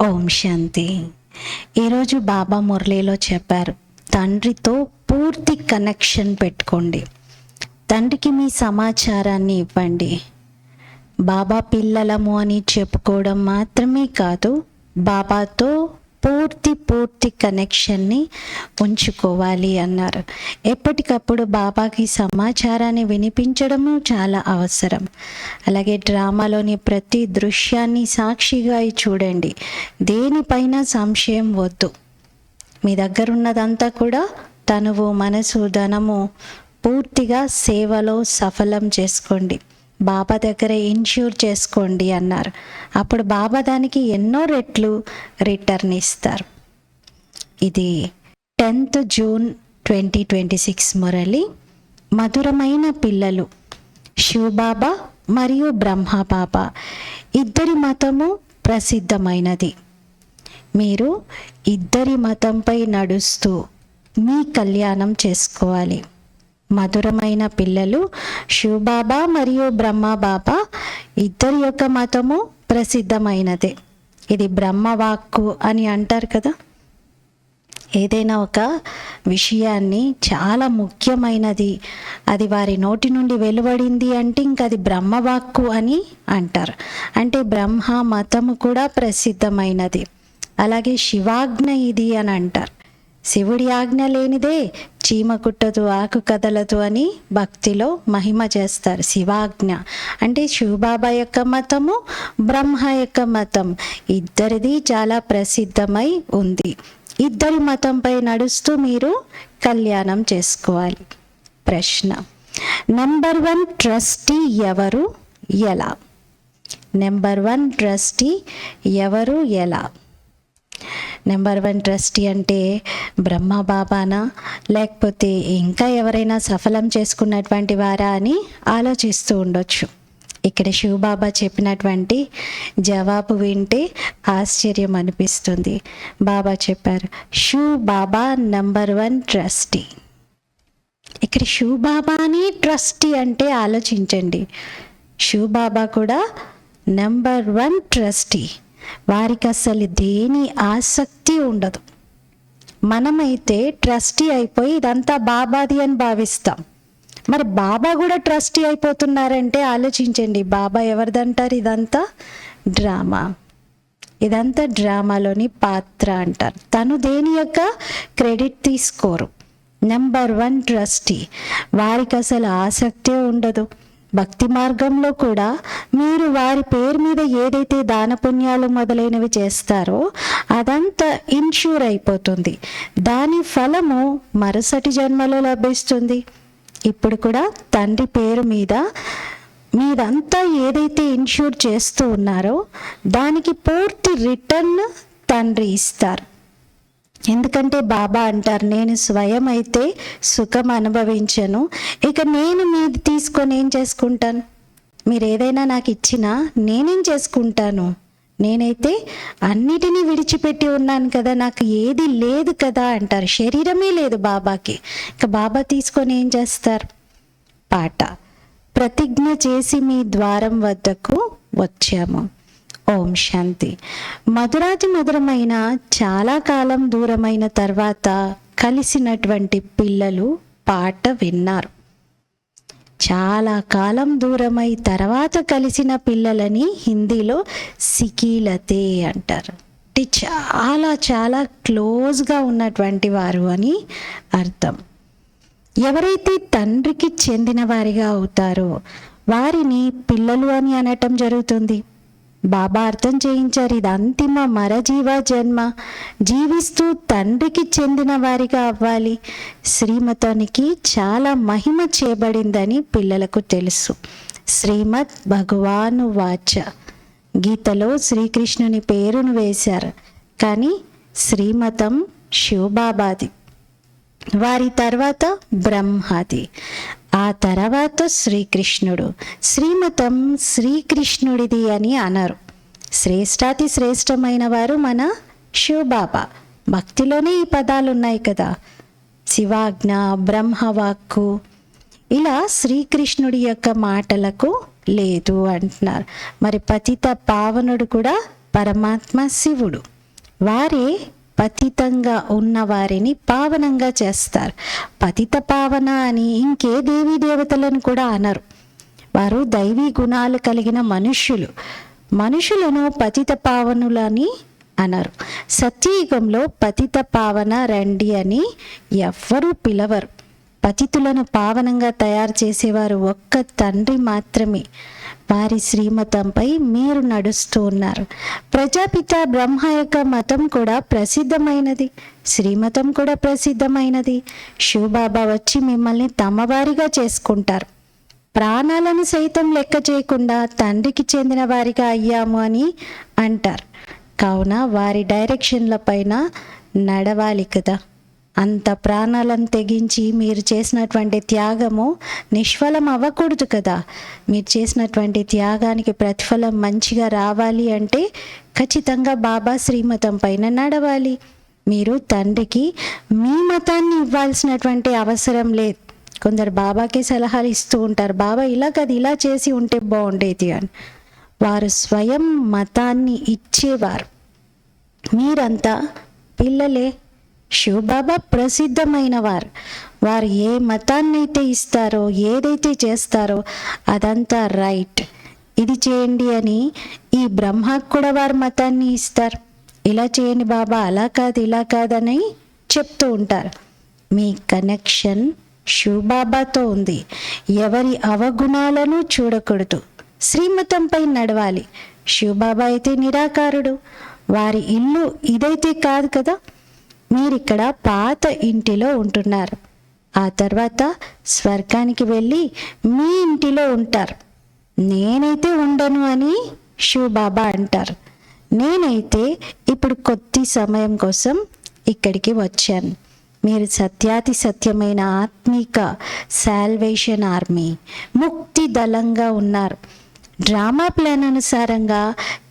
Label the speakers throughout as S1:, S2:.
S1: ఓం శాంతి. ఈరోజు బాబా మురళీలో చెప్పారు, తండ్రితో పూర్తి కనెక్షన్ పెట్టుకోండి. తండ్రికి మీ సమాచారాన్ని ఇవ్వండి. బాబా పిల్లలము అని చెప్పుకోవడం మాత్రమే కాదు, బాబాతో పూర్తి కనెక్షన్ని ఉంచుకోవాలి అన్నారు. ఎప్పటికప్పుడు బాబాకి సమాచారాన్ని వినిపించడము చాలా అవసరం. అలాగే డ్రామాలోని ప్రతి దృశ్యాన్ని సాక్షిగా చూడండి. దేనిపైన సంశయం వద్దు. మీ దగ్గర ఉన్నదంతా కూడా తనువు, మనసు, ధనము పూర్తిగా సేవలో సఫలం చేసుకోండి. బాబా దగ్గర ఇన్ష్యూర్ చేసుకోండి అన్నారు. అప్పుడు బాబా దానికి ఎన్నో రెట్లు రిటర్న్ ఇస్తారు. ఇది 10th జూన్ 2026 మురళి. మధురమైన పిల్లలు, శివబాబా మరియు బ్రహ్మబాబా ఇద్దరి మతము ప్రసిద్ధమైనది. మీరు ఇద్దరి మతంపై నడుస్తూ మీ కళ్యాణం చేసుకోవాలి. మధురమైన పిల్లలు, శివబాబా మరియు బ్రహ్మబాబా ఇద్దరి యొక్క మతము ప్రసిద్ధమైనదే. ఇది బ్రహ్మవాక్కు అని అంటారు కదా. ఏదైనా ఒక విషయాన్ని చాలా ముఖ్యమైనది, అది వారి నోటి నుండి వెలువడింది అంటే ఇంక అది బ్రహ్మవాక్కు అని అంటారు. అంటే బ్రహ్మ మతము కూడా ప్రసిద్ధమైనది. అలాగే శివాజ్ఞ ఇది అని అంటారు. శివుడి ఆజ్ఞ లేనిదే చీమ కుట్టదు, ఆకు కదలదు అని భక్తిలో మహిమ చేస్తారు. శివాజ్ఞ అంటే శివబాబా యొక్క మతము, బ్రహ్మ యొక్క మతం ఇద్దరిది చాలా ప్రసిద్ధమై ఉంది. ఇద్దరి మతంపై నడుస్తూ మీరు కళ్యాణం చేసుకోవాలి. ప్రశ్న: నెంబర్ 1 ట్రస్టీ ఎవరు, ఎలా? నెంబర్ 1 ట్రస్టీ ఎవరు, ఎలా? నెంబర్ 1 ట్రస్టీ అంటే బ్రహ్మబాబానా, లేకపోతే ఇంకా ఎవరైనా సఫలం చేసుకున్నటువంటి వారా అని ఆలోచిస్తూ ఉండొచ్చు. ఇక్కడ శివబాబా చెప్పినటువంటి జవాబు వింటే ఆశ్చర్యం అనిపిస్తుంది. బాబా చెప్పారు, శివబాబా నెంబర్ 1 ట్రస్టీ. ఇక్కడ శివబాబా అని ట్రస్టీ అంటే ఆలోచించండి. శివబాబా కూడా నెంబర్ 1 ట్రస్టీ. వారికి అసలు దేని ఆసక్తి ఉండదు. మనమైతే ట్రస్టీ అయిపోయి ఇదంతా బాబాది అని భావిస్తాం. మరి బాబా కూడా ట్రస్టీ అయిపోతున్నారంటే ఆలోచించండి, బాబా ఎవరిదంటారు? ఇదంతా డ్రామా. ఇదంతా డ్రామాలోని పాత్ర అంటారు. తను దేని యొక్క క్రెడిట్ తీసుకోరు. Number 1 trustee. వారికి అసలు ఆసక్తే ఉండదు. భక్తి మార్గంలో కూడా మీరు వారి పేరు మీద ఏదైతే దాన పుణ్యాలు మొదలైనవి చేస్తారో అదంతా ఇన్ష్యూర్ అయిపోతుంది. దాని ఫలము మరుసటి జన్మలో లభిస్తుంది. ఇప్పుడు కూడా తండ్రి పేరు మీద మీరంతా ఏదైతే ఇన్ష్యూర్ చేస్తూ ఉన్నారో దానికి పూర్తి రిటర్న్ తండ్రి ఇస్తారు. ఎందుకంటే బాబా అంటారు, నేను స్వయం అయితే సుఖం అనుభవించను, ఇక నేను మీది తీసుకొని ఏం చేసుకుంటాను? మీరు ఏదైనా నాకు ఇచ్చినా నేనేం చేసుకుంటాను? నేనైతే అన్నిటినీ విడిచిపెట్టి ఉన్నాను కదా, నాకు ఏది లేదు కదా అంటారు. శరీరమే లేదు బాబాకి, ఇక బాబా తీసుకొని ఏం చేస్తారు? పాట: ప్రతిజ్ఞ చేసి మీ ద్వారం వద్దకు వచ్చాము. ఓం శాంతి. మధురాతి మధురమైన, చాలా కాలం దూరమైన తర్వాత కలిసినటువంటి పిల్లలు పాట విన్నారు. చాలా కాలం దూరమై తర్వాత కలిసిన పిల్లలని హిందీలో సికీలతే అంటారు. అంటే చాలా క్లోజ్గా ఉన్నటువంటి వారు అని అర్థం. ఎవరైతే తండ్రికి చెందిన వారిగా అవుతారో వారిని పిల్లలు అని అనటం జరుగుతుంది. బాబా అర్థం చేయించారు, ఇది అంతిమ మరజీవ జన్మ. జీవిస్తూ తండ్రికి చెందిన వారిగా అవ్వాలి. శ్రీమతానికి చాలా మహిమ చేయబడిందని పిల్లలకు తెలుసు. శ్రీమద్ భగవాను వాచ. గీతలో శ్రీకృష్ణుని పేరును వేశారు, కానీ శ్రీమతం శివబాబాది, వారి తర్వాత బ్రహ్మది, ఆ తర్వాత శ్రీకృష్ణుడు. శ్రీమతం శ్రీకృష్ణుడిది అని అనరు. శ్రేష్టాతి శ్రేష్టమైన వారు మన శివబాబా. భక్తిలోనే ఈ పదాలు ఉన్నాయి కదా, శివాజ్ఞ, బ్రహ్మవాక్కు. ఇలా శ్రీకృష్ణుడి యొక్క మాటలకు లేదు అంటున్నారు. మరి పతిత పావనుడు కూడా పరమాత్మ శివుడు. వారే పతితంగా ఉన్న వారిని పావనంగా చేస్తారు. పతిత పావన అని ఇంకే దేవీ దేవతలను కూడా అనరు. వారు దైవీ గుణాలు కలిగిన మనుషులను పతిత పావనులని అనరు. సత్యయుగంలో పతిత పావన రండి అని ఎవ్వరూ పిలవరు. పతితులను పావనంగా తయారు చేసేవారు ఒక్క తండ్రి మాత్రమే. వారి శ్రీమతంపై మీరు నడుస్తూ ఉన్నారు. ప్రజాపిత బ్రహ్మ యొక్క మతం కూడా ప్రసిద్ధమైనది, శ్రీమతం కూడా ప్రసిద్ధమైనది. శివబాబా వచ్చి మిమ్మల్ని తమవారిగా చేసుకుంటారు. ప్రాణాలను సైతం లెక్క చేయకుండా తండ్రికి చెందిన వారిగా అయ్యాము అని అంటారు. కావున వారి డైరెక్షన్ల పైన నడవాలి కదా. అంత ప్రాణాలను తెగించి మీరు చేసినటువంటి త్యాగము నిష్ఫలం అవ్వకూడదు కదా. మీరు చేసినటువంటి త్యాగానికి ప్రతిఫలం మంచిగా రావాలి అంటే ఖచ్చితంగా బాబా శ్రీమతం పైన నడవాలి. మీరు తండ్రికి మీ మతాన్ని ఇవ్వాల్సినటువంటి అవసరం లేదు. కొందరు బాబాకి సలహాలు ఇస్తూ ఉంటారు, బాబా ఇలా కాదు ఇలా చేసి ఉంటే బాగుండేది అని. వారు స్వయం మతాన్ని ఇచ్చేవారు. మీరంతా పిల్లలే. శివబాబా ప్రసిద్ధమైన వారు ఏ మతాన్ని అయితే ఇస్తారో, ఏదైతే చేస్తారో అదంతా రైట్, ఇది చేయండి అని ఈ బ్రహ్మకు కూడా వారి మతాన్ని ఇస్తారు. ఇలా చేయండి బాబా, అలా కాదు ఇలా కాదని చెప్తూ ఉంటారు. మీ కనెక్షన్ శివబాబాతో ఉంది. ఎవరి అవగుణాలను చూడకూడదు, శ్రీమతంపై నడవాలి. శివబాబా అయితే నిరాకారుడు, వారి ఇల్లు ఇదైతే కాదు కదా. మీరిక్కడ పాత ఇంటిలో ఉంటున్నారు, ఆ తర్వాత స్వర్గానికి వెళ్ళి మీ ఇంటిలో ఉంటారు. నేనైతే ఉండను అని శివబాబా అంటారు. నేనైతే ఇప్పుడు కొద్ది సమయం కోసం ఇక్కడికి వచ్చాను. మీరు సత్యాతి సత్యమైన ఆత్మిక సాల్వేషన్ ఆర్మీ, ముక్తి దళంగా ఉన్నారు. డ్రామా ప్లాన్ అనుసారంగా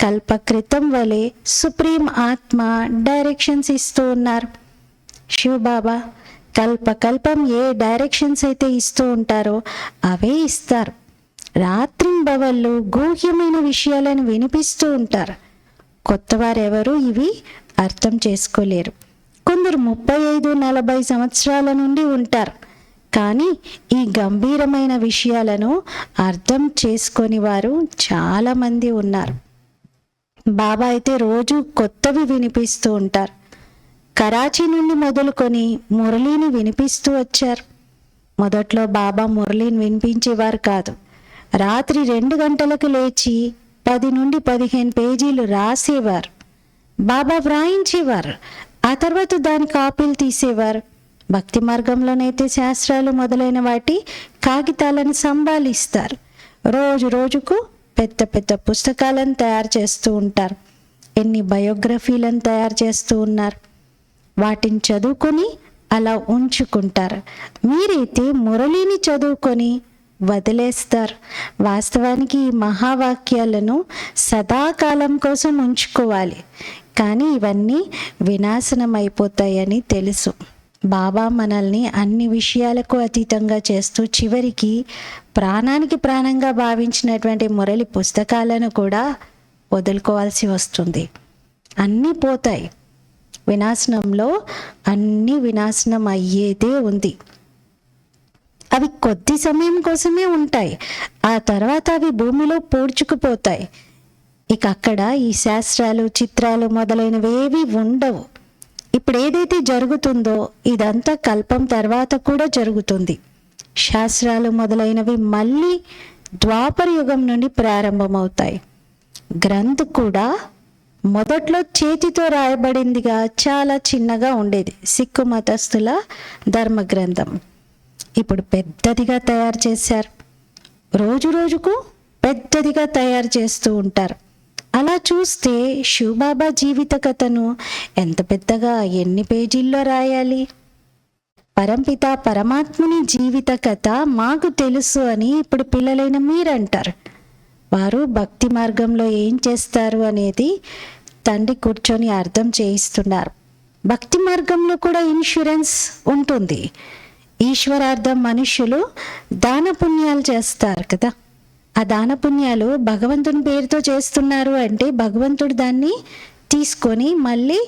S1: కల్పకృతం వలె సుప్రీం ఆత్మ డైరెక్షన్స్ ఇస్తూ ఉన్నారు. శివబాబా కల్పకల్పం ఏ డైరెక్షన్స్ అయితే ఇస్తూ ఉంటారో అవే ఇస్తారు. రాత్రింబవళ్ళు గూహ్యమైన విషయాలను వినిపిస్తూ ఉంటారు. కొత్తవారెవరూ ఇవి అర్థం చేసుకోలేరు. కొందరు 35-40 సంవత్సరాల నుండి ఉంటారు, కానీ ఈ గంభీరమైన విషయాలను అర్థం చేసుకొని వారు చాలామంది ఉన్నారు. బాబా అయితే రోజు కొత్తవి వినిపిస్తూ ఉంటారు. కరాచీ నుండి మొదలుకొని మురళీని వినిపిస్తూ వచ్చారు. మొదట్లో బాబా మురళీని వినిపించేవారు కాదు. రాత్రి 2 గంటలకు లేచి 10 నుండి 15 పేజీలు రాసేవారు. బాబా వ్రాయించేవారు, ఆ తర్వాత దాని కాపీలు తీసేవారు. భక్తి మార్గంలోనైతే శాస్త్రాలు మొదలైన వాటి కాగితాలను సంభాలిస్తారు. రోజు రోజుకు పెద్ద పెద్ద పుస్తకాలను తయారు చేస్తూ ఉంటారు. ఎన్ని బయోగ్రఫీలను తయారు చేస్తూ ఉన్నారు. వాటిని చదువుకొని అలా ఉంచుకుంటారు. మీరైతే మురళిని చదువుకొని వదిలేస్తారు. వాస్తవానికి ఈ మహావాక్యాలను సదాకాలం కోసం ఉంచుకోవాలి, కానీ ఇవన్నీ వినాశనం అయిపోతాయని తెలుసు. బాబా మనల్ని అన్ని విషయాలకు అతీతంగా చేస్తూ చివరికి ప్రాణానికి ప్రాణంగా భావించినటువంటి మురళి పుస్తకాలను కూడా వదులుకోవాల్సి వస్తుంది. అన్నీ పోతాయి. వినాశనంలో అన్నీ వినాశనం అయ్యేదే ఉంది. అవి కొద్ది సమయం కోసమే ఉంటాయి, ఆ తర్వాత అవి భూమిలో పూడ్చుకుపోతాయి. ఇక అక్కడ ఈ శాస్త్రాలు, చిత్రాలు మొదలైనవి ఏవి ఉండవు. ఇప్పుడు ఏదైతే జరుగుతుందో ఇదంతా కల్పం తర్వాత కూడా జరుగుతుంది. శాస్త్రాలు మొదలైనవి మళ్ళీ ద్వాపర యుగం నుండి ప్రారంభమవుతాయి. గ్రంథ్ కూడా మొదట్లో చేతితో రాయబడిందిగా చాలా చిన్నగా ఉండేది. సిక్కు మతస్థుల ధర్మ గ్రంథం ఇప్పుడు పెద్దదిగా తయారు చేశారు. రోజు రోజుకు పెద్దదిగా తయారు చేస్తూ ఉంటారు. అలా చూస్తే శివబాబా జీవిత కథను ఎంత పెద్దగా ఎన్ని పేజీల్లో రాయాలి? పరంపిత పరమాత్ముని జీవిత కథ మాకు తెలుసు అని ఇప్పుడు పిల్లలైన మీరంటారు. వారు భక్తి మార్గంలో ఏం చేస్తారు అనేది తండ్రి కూర్చొని అర్థం చేయిస్తున్నారు. భక్తి మార్గంలో కూడా ఇన్సూరెన్స్ ఉంటుంది. ఈశ్వరార్థం మనుష్యులు దాన పుణ్యాలు చేస్తారు కదా, ఆ దాన పుణ్యాలు భగవంతుని పేరుతో చేస్తున్నారు అంటే భగవంతుడు దాన్ని తీసుకొని మళ్ళీ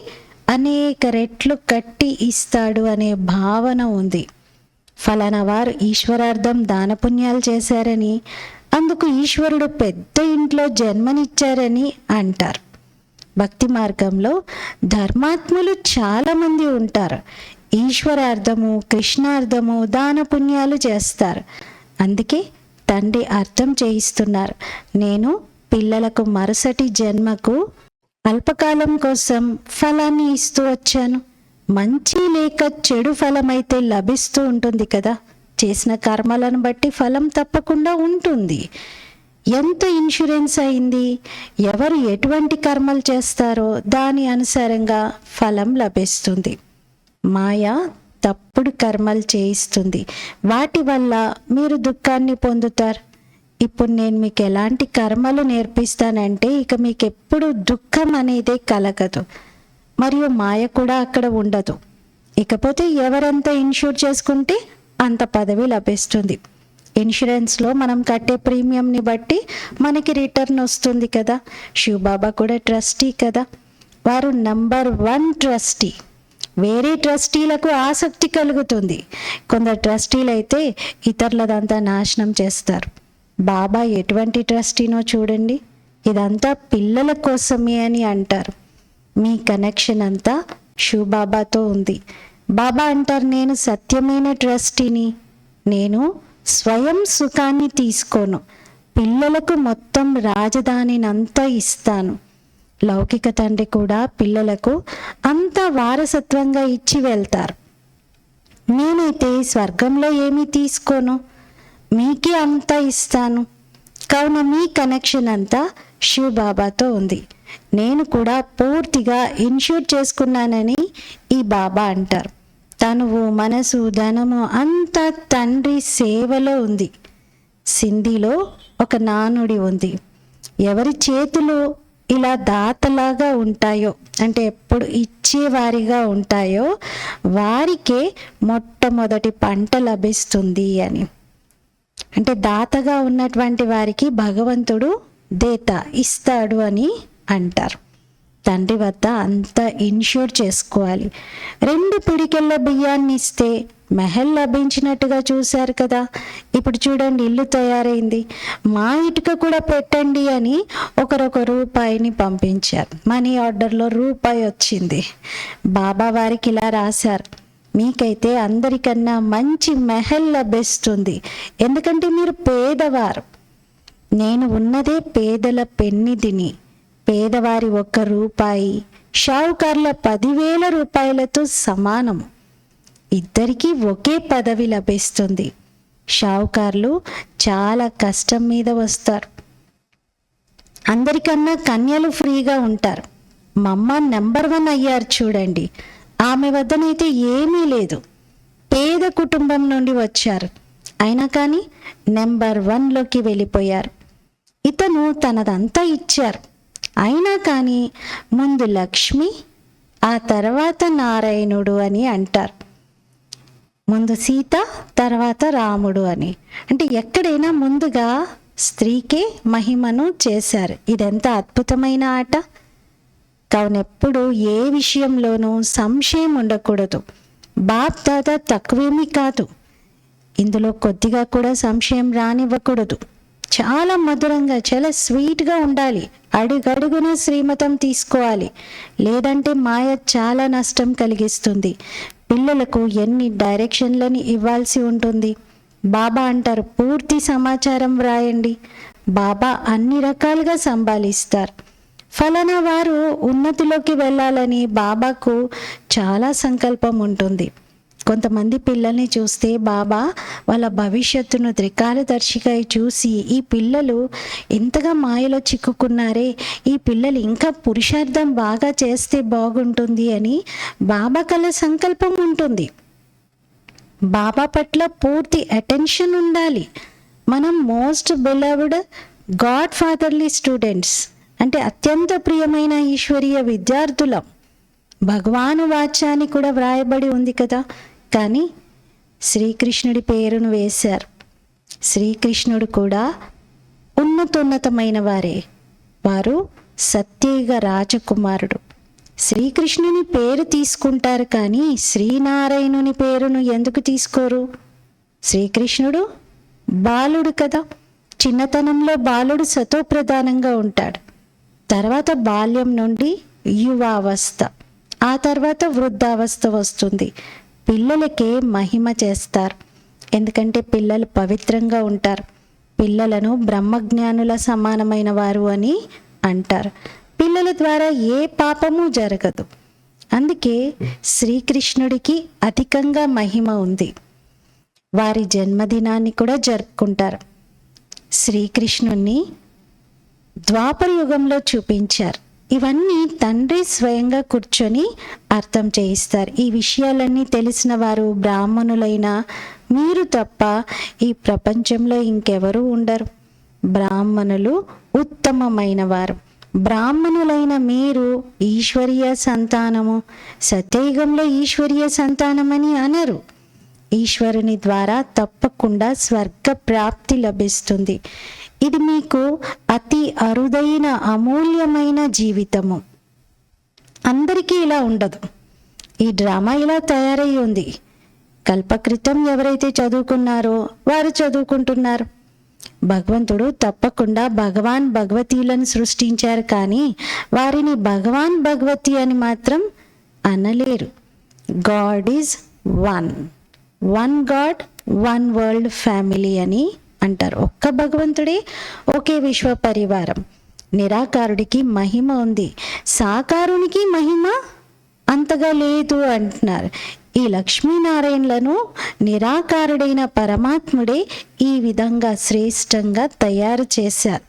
S1: అనేక రెట్లు కట్టి ఇస్తాడు అనే భావన ఉంది. ఫలానా వారు ఈశ్వరార్థం దాన పుణ్యాలు చేశారని, అందుకు ఈశ్వరుడు పెద్ద ఇంట్లో జన్మనిచ్చారని అంటారు. భక్తి మార్గంలో ధర్మాత్ములు చాలామంది ఉంటారు. ఈశ్వరార్థము, కృష్ణార్థము దాన పుణ్యాలు చేస్తారు. అందుకే తండ్రి అర్థం చేయిస్తున్నారు, నేను పిల్లలకు మరుసటి జన్మకు అల్పకాలం కోసం ఫలాన్ని ఇస్తూ వచ్చాను. మంచి లేక చెడు ఫలమైతే లభిస్తూ ఉంటుంది కదా, చేసిన కర్మలను బట్టి ఫలం తప్పకుండా ఉంటుంది. ఎంత ఇన్సూరెన్స్ అయింది, ఎవరు ఎటువంటి కర్మలు చేస్తారో దాని అనుసారంగా ఫలం లభిస్తుంది. మాయ తప్పుడు కర్మలు చేయిస్తుంది, వాటి వల్ల మీరు దుఃఖాన్ని పొందుతారు. ఇప్పుడు నేను మీకు ఎలాంటి కర్మలు నేర్పిస్తానంటే ఇక మీకు ఎప్పుడు దుఃఖం అనేదే కలగదు, మరియు మాయ కూడా అక్కడ ఉండదు. ఇకపోతే ఎవరెంత ఇన్సూర్ చేసుకుంటే అంత పదవి లభిస్తుంది. ఇన్సూరెన్స్లో మనం కట్టే ప్రీమియంని బట్టి మనకి రిటర్న్ వస్తుంది కదా. శివబాబా కూడా ట్రస్టీ కదా, వారు నంబర్ 1 ట్రస్టీ. వేరే ట్రస్టీలకు ఆసక్తి కలుగుతుంది. కొందరు ట్రస్టీలు అయితే ఇతరులదంతా నాశనం చేస్తారు. బాబా ఎటువంటి ట్రస్టీనో చూడండి, ఇదంతా పిల్లల కోసమే అని అంటారు. మీ కనెక్షన్ అంతా శివబాబాతో ఉంది. బాబా అంటారు, నేను సత్యమైన ట్రస్టీని, నేను స్వయం సుఖాన్ని తీసుకోను, పిల్లలకు మొత్తం రాజధానినంతా ఇస్తాను. లౌకిక తండ్రి కూడా పిల్లలకు అంత వారసత్వంగా ఇచ్చి వెళ్తారు. నేనైతే స్వర్గంలో ఏమీ తీసుకోను, మీకే అంతా ఇస్తాను. కావున మీ కనెక్షన్ అంతా శివబాబాతో ఉంది. నేను కూడా పూర్తిగా ఇన్షూర్ చేసుకున్నానని ఈ బాబా అంటారు. తనువు, మనసు, ధనము అంతా తండ్రి సేవలో ఉంది. సింధీలో ఒక నానుడి ఉంది, ఎవరి చేతులు ఇలా దాతలాగా ఉంటాయో, అంటే ఎప్పుడు ఇచ్చేవారిగా ఉంటాయో వారికే మొట్టమొదటి పంట లభిస్తుంది అని. అంటే దాతగా ఉన్నటువంటి వారికి భగవంతుడు దేత ఇస్తాడు అని అంటారు. తండ్రి వద్ద అంతా ఇన్ష్యూర్ చేసుకోవాలి. 2 పిడికెళ్ళ బియ్యాన్ని ఇస్తే మెహల్ లభించినట్టుగా చూశారు కదా. ఇప్పుడు చూడండి, ఇల్లు తయారైంది, మా ఇటుక కూడా పెట్టండి అని ఒకరొక రూపాయిని పంపించారు. మనీ ఆర్డర్లో రూపాయి వచ్చింది. బాబా వారికి ఇలా రాశారు, మీకైతే అందరికన్నా మంచి మెహల్ లభిస్తుంది, ఎందుకంటే మీరు పేదవారు. నేను ఉన్నదే పేదల పెన్నిధిని. పేదవారి 1 రూపాయి షావుకార్ల 10,000 రూపాయలతో సమానం. ఇద్దరికీ ఒకే పదవి లభిస్తుంది. షావుకార్లు చాలా కష్టం మీద వస్తారు. అందరికన్నా కన్యలు ఫ్రీగా ఉంటారు. మా అమ్మ నెంబర్ 1 అయ్యారు చూడండి. ఆమె వద్దనైతే ఏమీ లేదు, పేద కుటుంబం నుండి వచ్చారు, అయినా కానీ నెంబర్ 1లోకి వెళ్ళిపోయారు. ఇతను తనదంతా ఇచ్చారు, అయినా కానీ ముందు లక్ష్మి, ఆ తర్వాత నారాయణుడు అని అంటారు. ముందు సీత, తర్వాత రాముడు అని. అంటే ఎక్కడైనా ముందుగా స్త్రీకే మహిమను చేశారు. ఇదెంత అద్భుతమైన ఆట. కావున ఎప్పుడు ఏ విషయంలోనూ సంశయం ఉండకూడదు. బాప్ దాదా తక్కువేమీ కాదు, ఇందులో కొద్దిగా కూడా సంశయం రానివ్వకూడదు. చాలా మధురంగా, చాలా స్వీట్గా ఉండాలి. అడుగడుగున శ్రీమతం తీసుకోవాలి, లేదంటే మాయ చాలా నష్టం కలిగిస్తుంది. పిల్లలకు ఎన్ని డైరెక్షన్లని ఇవ్వాల్సి ఉంటుంది. బాబా అంటారు, పూర్తి సమాచారం వ్రాయండి. బాబా అన్ని రకాలుగా సంభాలిస్తారు. ఫలానా వారు ఉన్నతిలోకి వెళ్ళాలని బాబాకు చాలా సంకల్పం ఉంటుంది. కొంతమంది పిల్లల్ని చూస్తే బాబా వాళ్ళ భవిష్యత్తును త్రికాలదర్శిగా చూసి, ఈ పిల్లలు ఇంతగా మాయలో చిక్కుకున్నారే, ఈ పిల్లలు ఇంకా పురుషార్థం బాగా చేస్తే బాగుంటుంది అని బాబా కల సంకల్పం ఉంటుంది. బాబా పట్ల పూర్తి అటెన్షన్ ఉండాలి. మనం most beloved God fatherly students, అంటే అత్యంత ప్రియమైన ఈశ్వరీయ విద్యార్థులం. భగవాను వాచ్యాన్ని కూడా వ్రాయబడి ఉంది కదా, కానీ శ్రీకృష్ణుడి పేరును వేశారు. శ్రీకృష్ణుడు కూడా ఉన్నతోన్నతమైన వారే. వారు సత్యయుగ రాజకుమారుడు. శ్రీకృష్ణుని పేరు తీసుకుంటారు కానీ శ్రీనారాయణుని పేరును ఎందుకు తీసుకోరు? శ్రీకృష్ణుడు బాలుడు కదా. చిన్నతనంలో బాలుడు సతోప్రధానంగా ఉంటాడు. తర్వాత బాల్యం నుండి యువావస్థ, ఆ తర్వాత వృద్ధావస్థ వస్తుంది. పిల్లలకే మహిమ చేస్తారు, ఎందుకంటే పిల్లలు పవిత్రంగా ఉంటారు. పిల్లలను బ్రహ్మజ్ఞానుల సమానమైన వారు అని అంటారు. పిల్లల ద్వారా ఏ పాపము జరగదు. అందుకే శ్రీకృష్ణుడికి అధికంగా మహిమ ఉంది. వారి జన్మదినాన్ని కూడా జరుపుకుంటారు. శ్రీకృష్ణుణ్ణి ద్వాపర యుగంలో చూపించారు. ఇవన్నీ తండ్రి స్వయంగా కూర్చొని అర్థం చేయిస్తారు. ఈ విషయాలన్నీ తెలిసిన వారు బ్రాహ్మణులైన మీరు తప్ప ఈ ప్రపంచంలో ఇంకెవరూ ఉండరు. బ్రాహ్మణులు ఉత్తమమైన వారు. బ్రాహ్మణులైన మీరు ఈశ్వరీయ సంతానము, సత్యయుగంలో ఈశ్వరీయ సంతానమని అనరు. ఈశ్వరుని ద్వారా తప్పకుండా స్వర్గ ప్రాప్తి లభిస్తుంది. ఇది మీకు అతి అరుదైన అమూల్యమైన జీవితము. అందరికీ ఇలా ఉండదు. ఈ డ్రామా ఇలా తయారై ఉంది. కల్పకృతం ఎవరైతే చదువుకున్నారో వారు చదువుకుంటున్నారు. భగవంతుడు తప్పకుండా భగవాన్ భగవతీలను సృష్టించారు, కానీ వారిని భగవాన్ భగవతి అని మాత్రం అనలేరు. God is one, one god, one world family అని అంటారు. ఒక్క భగవంతుడే, ఒకే విశ్వ పరివారం. నిరాకారుడికి మహిమ ఉంది, సాకారునికి మహిమ అంతగా లేదు అంటున్నారు. ఈ లక్ష్మీనారాయణలను నిరాకారుడైన పరమాత్ముడే ఈ విధంగా శ్రేష్టంగా తయారు చేశారు.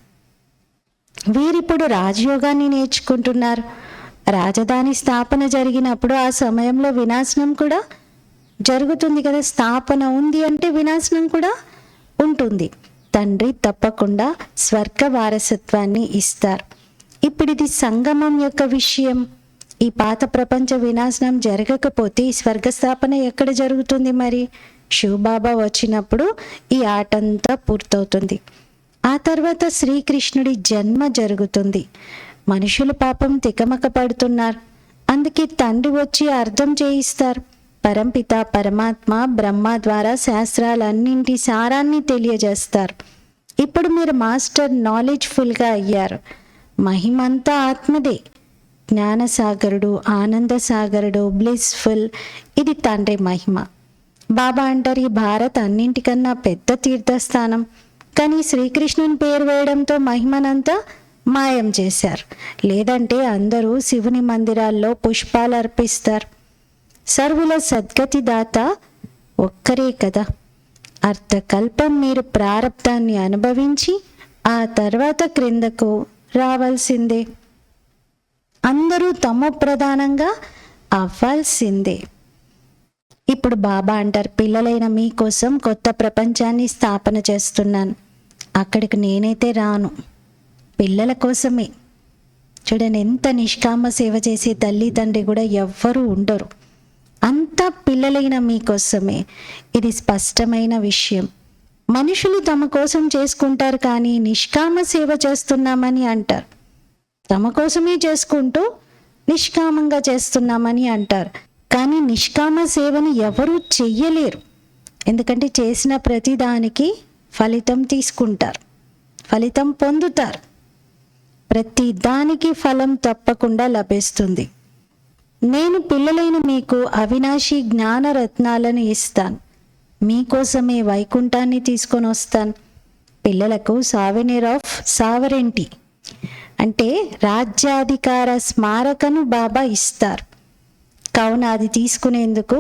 S1: వీరిప్పుడు రాజయోగాన్ని నేర్చుకుంటున్నారు. రాజధాని స్థాపన జరిగినప్పుడు ఆ సమయంలో వినాశనం కూడా జరుగుతుంది కదా. స్థాపన ఉంది అంటే వినాశనం కూడా ఉంటుంది. తండ్రి తప్పకుండా స్వర్గ వారసత్వాన్ని ఇస్తారు. ఇప్పుడు ఇది సంగమం యొక్క విషయం. ఈ పాత ప్రపంచ వినాశనం జరగకపోతే ఈ స్వర్గస్థాపన ఎక్కడ జరుగుతుంది? మరి శివబాబా వచ్చినప్పుడు ఈ ఆటంతా పూర్తవుతుంది. ఆ తర్వాత శ్రీకృష్ణుడి జన్మ జరుగుతుంది. మనుషులు పాపం తికమక పడుతున్నారు. అందుకే తండ్రి వచ్చి అర్థం చేయిస్తారు. పరంపిత పరమాత్మ బ్రహ్మ ద్వారా శాస్త్రాలన్నింటి సారాన్ని తెలియజేస్తారు. ఇప్పుడు మీరు మాస్టర్ నాలెడ్జ్ఫుల్గా అయ్యారు. మహిమంతా ఆత్మదే. జ్ఞానసాగరుడు, ఆనందసాగరుడు, బ్లిస్ఫుల్, ఇది తండ్రి మహిమ. బాబా అంటారు, ఈ భారత్ అన్నింటికన్నా పెద్ద తీర్థస్థానం, కానీ శ్రీకృష్ణుని పేరు వేయడంతో మహిమనంతా మాయం చేశారు. లేదంటే అందరూ శివుని మందిరాల్లో పుష్పాలు అర్పిస్తారు. సర్వుల సద్గతి దాత ఒక్కరే కదా. అర్థకల్పం మీరు ప్రారబ్ధాన్ని అనుభవించి ఆ తర్వాత క్రిందకు రావాల్సిందే. అందరూ తమో ప్రధానంగా అవ్వాల్సిందే. ఇప్పుడు బాబా అంటారు, పిల్లలైన మీకోసం కొత్త ప్రపంచాన్ని స్థాపన చేస్తున్నాను. అక్కడికి నేనైతే రాను, పిల్లల కోసమే. చూడండి, ఎంత నిష్కామ సేవ చేసే తల్లి తండ్రి కూడా ఎవ్వరూ ఉండరు. అంతా పిల్లలైన మీకోసమే. ఇది స్పష్టమైన విషయం. మనుషులు తమ కోసం చేసుకుంటారు, కానీ నిష్కామ సేవ చేస్తున్నామని అంటారు. తమ కోసమే చేసుకుంటూ నిష్కామంగా చేస్తున్నామని అంటారు. కానీ నిష్కామ సేవను ఎవరూ చెయ్యలేరు. ఎందుకంటే చేసిన ప్రతిదానికి ఫలితం తీసుకుంటారు, ఫలితం పొందుతారు. ప్రతి దానికి ఫలం తప్పకుండా లభిస్తుంది. నేను పిల్లలైన మీకు అవినాశి జ్ఞాన రత్నాలను ఇస్తాను. మీకోసమే వైకుంఠాన్ని తీసుకొని వస్తాను. పిల్లలకు సావెనీర్ ఆఫ్ సావరెంటీ అంటే రాజ్యాధికార స్మారకను బాబా ఇస్తారు. కావున అది తీసుకునేందుకు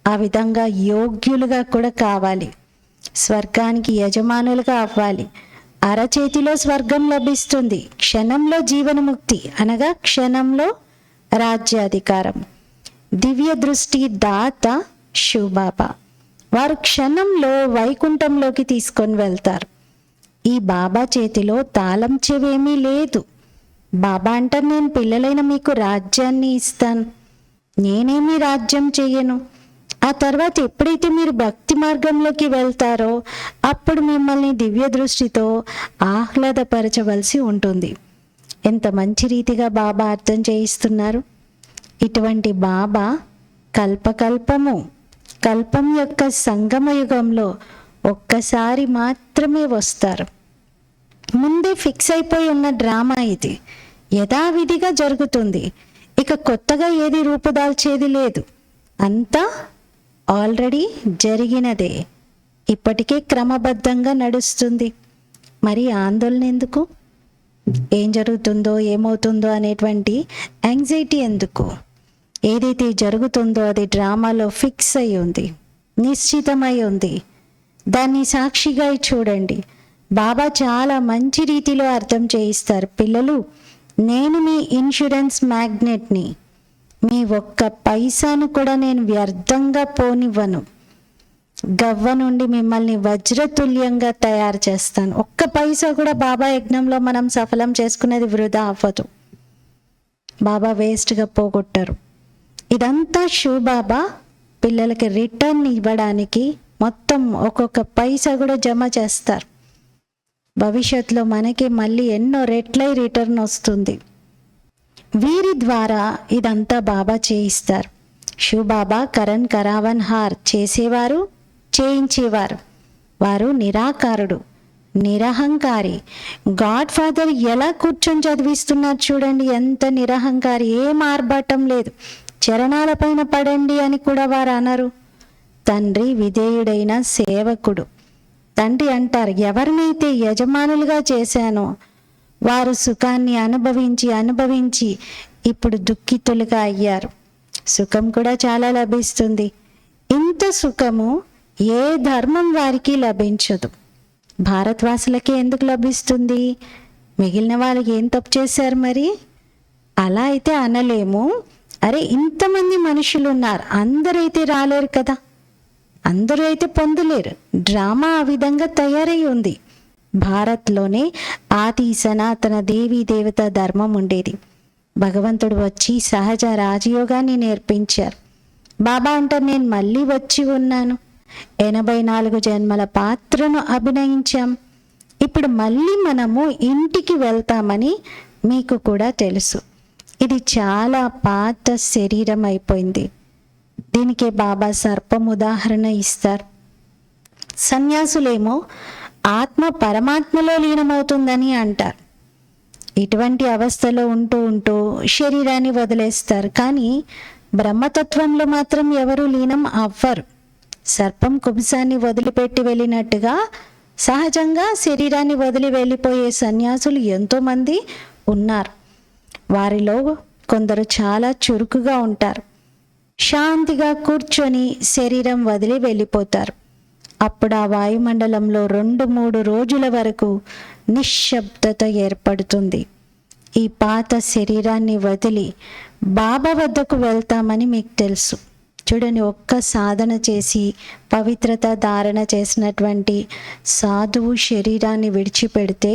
S1: ఆ విధంగా యోగ్యులుగా కూడా కావాలి. స్వర్గానికి యజమానులుగా అవ్వాలి. అరచేతిలో స్వర్గం లభిస్తుంది. క్షణంలో జీవనముక్తి అనగా క్షణంలో రాజ్యాధికారం. దివ్య దృష్టి దాత శివబాబా. వారు క్షణంలో వైకుంఠంలోకి తీసుకొని వెళ్తారు. ఈ బాబా చేతిలో తాళం చెవేమీ లేదు. బాబా అంటారు, నేను పిల్లలైన మీకు రాజ్యాన్ని ఇస్తాను, నేనేమీ రాజ్యం చెయ్యను. ఆ తర్వాత ఎప్పుడైతే మీరు భక్తి మార్గంలోకి వెళ్తారో అప్పుడు మిమ్మల్ని దివ్య దృష్టితో ఆహ్లాదపరచవలసి ఉంటుంది. ఎంత మంచి రీతిగా బాబా అర్థం చేయిస్తున్నారు. ఇటువంటి బాబా కల్పం యొక్క సంగమ యుగంలో ఒక్కసారి మాత్రమే వస్తారు. ముందే ఫిక్స్ అయిపోయి ఉన్న డ్రామా ఇది యథావిధిగా జరుగుతుంది. ఇక కొత్తగా ఏది రూపుదాల్చేది లేదు, అంతా ఆల్రెడీ జరిగినదే, ఇప్పటికే క్రమబద్ధంగా నడుస్తుంది. మరి ఆందోళన ఎందుకు? ఏం జరుగుతుందో ఏమవుతుందో అనేటువంటి యాంగ్జైటీ ఎందుకు? ఏదైతే జరుగుతుందో అది డ్రామాలో ఫిక్స్ అయి ఉంది, నిశ్చితమై ఉంది. దాన్ని సాక్షిగా చూడండి. బాబా చాలా మంచి రీతిలో అర్థం చేయిస్తారు. పిల్లలు, నేను మీ ఇన్సూరెన్స్ మ్యాగ్నెట్ని. మీ ఒక్క పైసాను కూడా నేను వ్యర్థంగా పోనివ్వను. గవ్వ నుండి మిమ్మల్ని వజ్రతుల్యంగా తయారు చేస్తాను. ఒక్క పైసా కూడా బాబా యజ్ఞంలో మనం సఫలం చేసుకునేది వృధా అవ్వదు. బాబా వేస్ట్గా పోగొట్టారు. ఇదంతా బాబా పిల్లలకి రిటర్న్ ఇవ్వడానికి మొత్తం ఒక్కొక్క పైసా కూడా జమ చేస్తారు. భవిష్యత్తులో మనకి మళ్ళీ ఎన్నో రెట్లై రిటర్న్ వస్తుంది. వీరి ద్వారా ఇదంతా బాబా చేయిస్తారు. బాబా కరణ్ కరావన్ హార్ చేసేవారు, చేయించేవారు. వారు నిరాకారుడు, నిరహంకారి. గాడ్ ఫాదర్ ఎలా కూర్చొని చదివిస్తున్నారు చూడండి, ఎంత నిరహంకారి. ఏం ఆర్భాటం లేదు. చరణాలపైన పడండి అని కూడా వారు అనరు. తండ్రి విధేయుడైన సేవకుడు. తండ్రి అంటారు, ఎవరినైతే యజమానులుగా చేశానో వారు సుఖాన్ని అనుభవించి ఇప్పుడు దుఃఖితులుగా అయ్యారు. సుఖం కూడా చాలా లభిస్తుంది. ఇంత సుఖము ఏ ధర్మం వారికి లభించదు. భారతవాసులకే ఎందుకు లభిస్తుంది? మిగిలిన వాళ్ళకి ఏం తప్పు చేశారు మరి? అలా అయితే అనలేము. అరే, ఇంతమంది మనుషులు ఉన్నారు, అందరైతే రాలేరు కదా, అందరూ అయితే పొందలేరు. డ్రామా ఆ విధంగా తయారై ఉంది. భారత్లోనే ఆది సనాతన దేవీ దేవత ధర్మం ఉండేది. భగవంతుడు వచ్చి సహజ రాజయోగాన్ని నేర్పించారు. బాబా అంటారు, నేను మళ్ళీ వచ్చి ఉన్నాను. 84 జన్మల పాత్రను అభినయించాం. ఇప్పుడు మళ్ళీ మనము ఇంటికి వెళ్తామని మీకు కూడా తెలుసు. ఇది చాలా పాత శరీరం అయిపోయింది. దీనికే బాబా సర్పం ఉదాహరణ ఇస్తారు. సన్యాసులేమో ఆత్మ పరమాత్మలో లీనమవుతుందని అంటారు. ఇటువంటి అవస్థలో ఉంటూ శరీరాన్ని వదిలేస్తారు. కానీ బ్రహ్మతత్వంలో మాత్రం ఎవరు లీనం అవ్వరు. సర్పం కుబుసాన్ని వదిలిపెట్టి వెళ్ళినట్టుగా సహజంగా శరీరాన్ని వదిలి వెళ్ళిపోయే సన్యాసులు ఎంతోమంది ఉన్నారు. వారిలో కొందరు చాలా చురుకుగా ఉంటారు. శాంతిగా కూర్చొని శరీరం వదిలి వెళ్ళిపోతారు. అప్పుడు ఆ వాయుమండలంలో 2-3 రోజుల వరకు నిశ్శబ్దత ఏర్పడుతుంది. ఈ పాత శరీరాన్ని వదిలి బాబా వద్దకు వెళ్తామని మీకు తెలుసు. చూడండి, ఒక్క సాధన చేసి పవిత్రత ధారణ చేసినటువంటి సాధువు శరీరాన్ని విడిచిపెడితే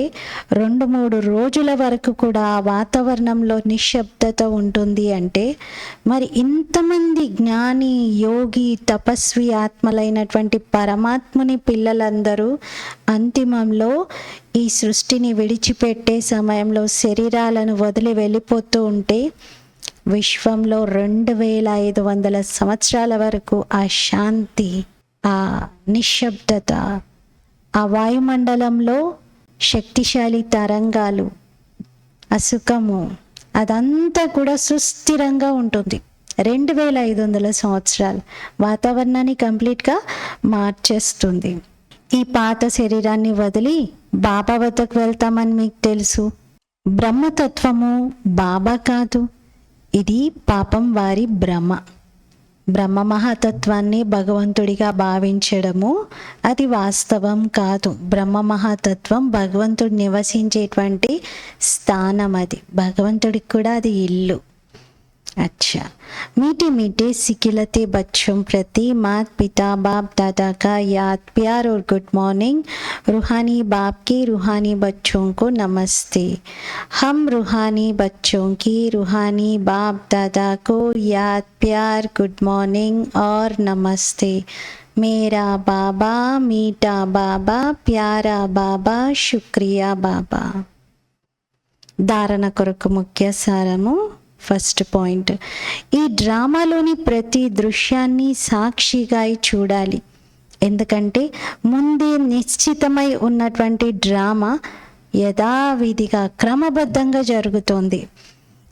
S1: 2-3 రోజుల వరకు కూడా ఆ వాతావరణంలో నిశ్శబ్దత ఉంటుంది. అంటే మరి ఇంతమంది జ్ఞాని, యోగి, తపస్వి ఆత్మలైనటువంటి పరమాత్ముని పిల్లలందరూ అంతిమంలో ఈ సృష్టిని విడిచిపెట్టే సమయంలో శరీరాలను వదిలి వెళ్ళిపోతూ ఉంటే విశ్వంలో 2500 సంవత్సరాల వరకు ఆ శాంతి, ఆ నిశ్శబ్దత, ఆ వాయుమండలంలో శక్తిశాలి తరంగాలు, ఆ సుఖము, అదంతా కూడా సుస్థిరంగా ఉంటుంది. 2500 సంవత్సరాలు వాతావరణాన్ని కంప్లీట్గా మార్చేస్తుంది. ఈ పాత శరీరాన్ని వదిలి బాబా వద్దకు వెళ్తామని మీకు తెలుసు. బ్రహ్మతత్వము బాబా కాదు, ఇది పాపం వారి బ్రహ్మ మహాతత్వాన్ని భగవంతుడిగా భావించడము అది వాస్తవం కాదు. బ్రహ్మ మహాతత్వం భగవంతుడు నివసించేటువంటి స్థానం. అది భగవంతుడికి కూడా అది ఇల్లు. अच्छा। मीठे मीठे सिकिलते बच्चों प्रति माता पिता बाप दादा का याद प्यार और गुड मॉर्निंग। रूहानी बाप के रूहानी बच्चों को नमस्ते। हम रूहानी बच्चों की रूहानी बाप दादा को याद प्यार गुड मॉर्निंग और नमस्ते। मेरा बाबा मीठा बाबा प्यारा बाबा शुक्रिया बाबा। ధారణ కొరకు ముఖ్య సారము. ఫస్ట్ పాయింట్, ఈ డ్రామాలోని ప్రతి దృశ్యాన్ని సాక్షిగా చూడాలి. ఎందుకంటే ముందే నిశ్చితమై ఉన్నటువంటి డ్రామా యథావిధిగా క్రమబద్ధంగా జరుగుతోంది.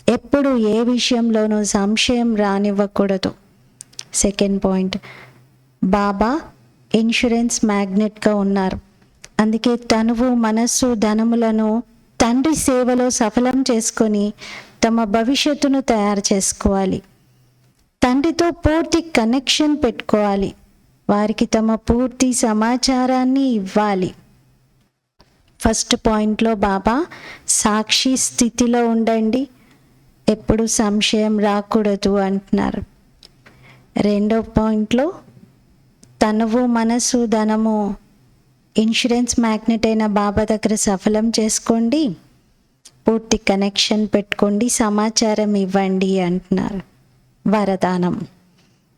S1: ఎప్పుడు ఏ విషయంలోనూ సంశయం రానివ్వకూడదు. సెకండ్ పాయింట్, బాబా ఇన్సూరెన్స్ మ్యాగ్నెట్గా ఉన్నారు. అందుకే తనువు మనస్సు ధనములను తండ్రి సేవలో సఫలం చేసుకొని తమ భవిష్యత్తును తయారు చేసుకోవాలి. తండ్రితో పూర్తి కనెక్షన్ పెట్టుకోవాలి. వారికి తమ పూర్తి సమాచారాన్ని ఇవ్వాలి. ఫస్ట్ పాయింట్లో బాబా సాక్షి స్థితిలో ఉండండి, ఎప్పుడు సంశయం రాకూడదు అంటున్నారు. రెండో పాయింట్లో తనువు మనసు ధనము ఇన్సూరెన్స్ మ్యాగ్నెట్ అయిన బాబా దగ్గర సఫలం చేసుకోండి, పూర్తి కనెక్షన్ పెట్టుకోండి, సమాచారం ఇవ్వండి అంటున్నారు. వరదానం,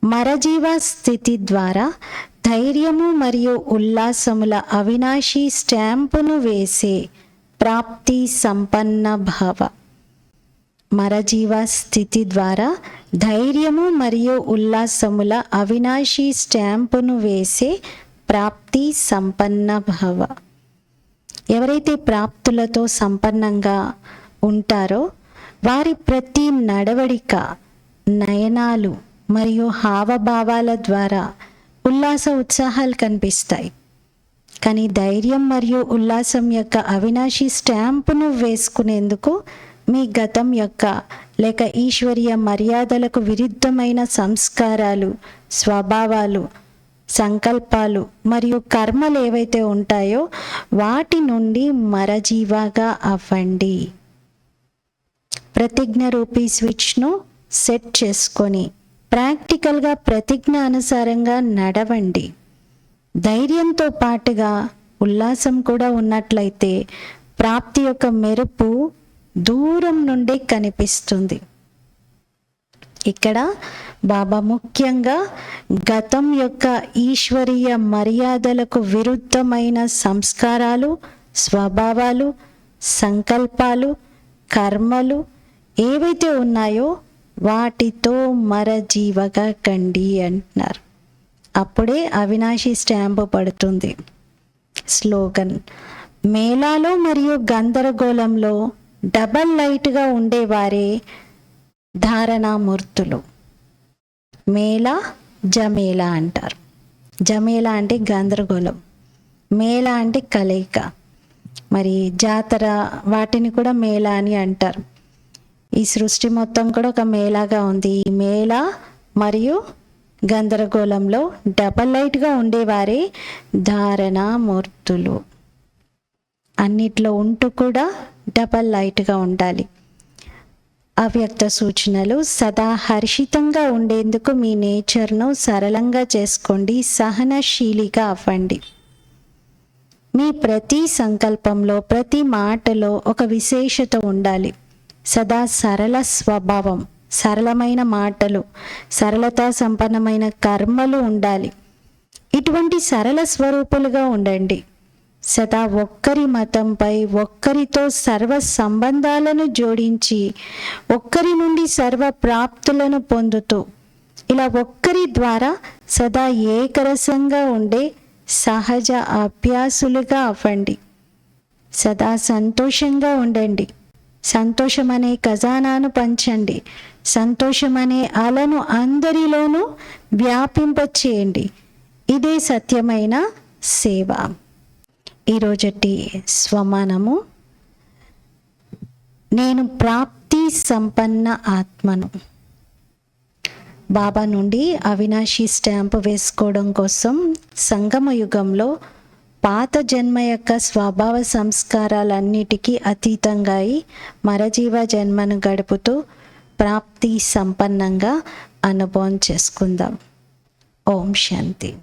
S1: మరజీవ స్థితి ద్వారా ధైర్యము మరియు ఉల్లాసముల అవినాశీ స్టాంపును వేసే ప్రాప్తి సంపన్న భావ. మరజీవ స్థితి ద్వారా ధైర్యము మరియు ఉల్లాసముల అవినాశీ స్టాంపును వేసే ప్రాప్తి సంపన్న భవ. ఎవరైతే ప్రాప్తులతో సంపన్నంగా ఉంటారో వారి ప్రతి నడవడిక, నయనాలు మరియు హావభావాల ద్వారా ఉల్లాస ఉత్సాహాలు కనిపిస్తాయి. కానీ ధైర్యం మరియు ఉల్లాసం యొక్క అవినాశి స్టాంపును వేసుకునేందుకు మీ గతం యొక్క లేక ఈశ్వరీయ మర్యాదలకు విరుద్ధమైన సంస్కారాలు, స్వభావాలు, సంకల్పాలు మరియు కర్మలు ఏవైతే ఉంటాయో వాటి నుండి మరజీవాగా అవ్వండి. ప్రతిజ్ఞ రూపీ స్విచ్ను సెట్ చేసుకొని ప్రాక్టికల్గా ప్రతిజ్ఞ అనుసారంగా నడవండి. ధైర్యంతో పాటుగా ఉల్లాసం కూడా ఉన్నట్లయితే ప్రాప్తి యొక్క మెరుపు దూరం నుండి కనిపిస్తుంది. ఇక్కడ బాబా ముఖ్యంగా గతం యొక్క ఈశ్వరీయ మర్యాదలకు విరుద్ధమైన సంస్కారాలు, స్వభావాలు, సంకల్పాలు, కర్మలు ఏవైతే ఉన్నాయో వాటితో మరజీవగా కండి అంటున్నారు. అప్పుడే అవినాశి స్టాంపు పడుతుంది. స్లోగన్, మేళాలో మరియు గందరగోళంలో డబల్ లైట్గా ఉండేవారే ధారణామూర్తులు. మేళా జమేళా అంటారు. జమేళా అంటే గందరగోళం, మేళా అంటే కలయిక, మరి జాతర వాటిని కూడా మేళా అని అంటారు. ఈ సృష్టి మొత్తం కూడా ఒక మేళాగా ఉంది. ఈ మేళా మరియు గందరగోళంలో డబల్ లైట్గా ఉండేవారే ధారణామూర్తులు. అన్నిట్లో ఉంటూ కూడా డబల్ లైట్గా ఉండాలి. అవ్యక్త సూచనలు, సదా హర్షితంగా ఉండేందుకు మీ నేచర్ను సరళంగా చేసుకోండి, సహనశీలిగా అవ్వండి. మీ ప్రతి సంకల్పంలో, ప్రతి మాటలో ఒక విశేషత ఉండాలి. సదా సరళ స్వభావం, సరళమైన మాటలు, సరళతా సంపన్నమైన కర్మలు ఉండాలి. ఇటువంటి సరళ స్వరూపులుగా ఉండండి. సదా ఒక్కరి మతంపై, ఒక్కరితో సర్వ సంబంధాలను జోడించి, ఒక్కరి నుండి సర్వ ప్రాప్తులను పొందుతూ, ఇలా ఒక్కరి ద్వారా సదా ఏకరసంగా ఉండే సహజ అభ్యాసులుగా అవ్వండి. సదా సంతోషంగా ఉండండి. సంతోషం అనే ఖజానాను పంచండి. సంతోషం అనే అలను అందరిలోనూ వ్యాపింపచేయండి. ఇదే సత్యమైన సేవ. ఈరోజటి స్వమానము, నేను ప్రాప్తి సంపన్న ఆత్మను. బాబా నుండి అవినాశి స్టాంపు వేసుకోవడం కోసం సంగమ యుగంలో పాత జన్మ యొక్క స్వభావ సంస్కారాలన్నిటికీ అతీతంగా మరజీవ జన్మను గడుపుతూ ప్రాప్తి సంపన్నంగా అనుభవం చేసుకుందాం. ఓం శాంతి.